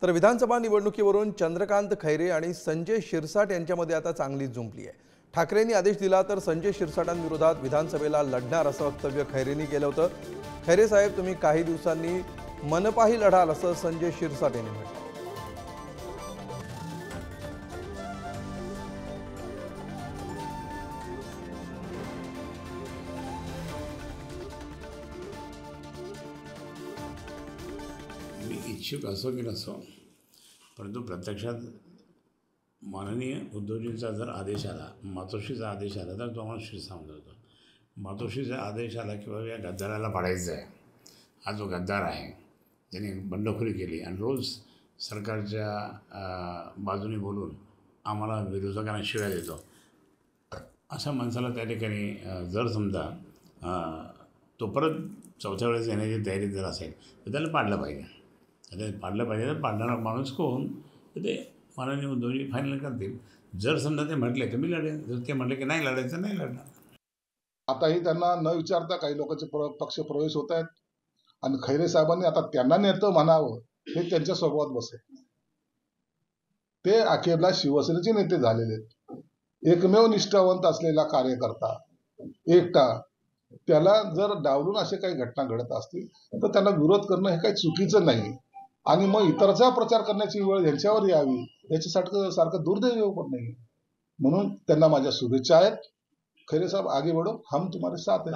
तर विधानसभा निवडणुकीवरून चंद्रकांत खैरे आणि संजय शिरसाट यांच्यामध्ये आता चांगलीच जुंपली आहे। ठाकरेंनी आदेश दिला तर संजय शिरसाटांविरोधात विधानसभेला लढणार असं वक्तव्य खैरेंनी केलं होतं। खैरे साहेब, तुम्ही काही दिवसांनी मनपाही लढाल असं संजय शिरसाट यांनी म्हटलं। मी इच्छुक असो की नसो, परंतु प्रत्यक्षात माननीय उद्धवजींचा जर आदेश आला, मातोश्रीचा आदेश आला, तर तो आम्हाला शिरसावत होतो। मातोश्रीचा आदेश आला की बाबा या गद्दाराला पाडायचं आहे। हा जो गद्दार आहे ज्याने बंडखोरी केली आणि रोज सरकारच्या बाजूने बोलून आम्हाला विरोधकांना शिव्या देतो, अशा माणसाला त्या ठिकाणी जर समजा तो परत चौथ्या वेळेस येण्याची तयारी जर असेल तर त्याला पाडलं पाहिजे। त्याला पाडलं पाहिजे। तर पाडणारा माणूस कोण तर ते माननीय उद्धवजी फायनल करतील। जर समजा ते म्हटले तर मी लढेन, जर ते म्हटले की नाही लढायचं नाही लढणार। आताही त्यांना न विचारता काही लोकांचे पक्ष प्रवेश होत आहेत आणि खैरे साहेबांनी आता त्यांना नेतं म्हणावं हे त्यांच्या स्वभावात बसेल। ते अखेरला शिवसेनेचे नेते झालेले आहेत। एकमेव निष्ठावंत असलेला कार्यकर्ता एकटा, त्याला जर डावलून असे काही घटना घडत असतील तर त्यांना विरोध करणं हे काही चुकीचं नाही आणि मग इतरचा प्रचार करण्याची वेळ यांच्यावर यावी याच्यासाठी सारखं दुर्दैव पण नाही। म्हणून त्यांना माझ्या शुभेच्छा आहेत। खैरे साहब, आगे बढ़ो, हम तुम्हारे साथ हैं।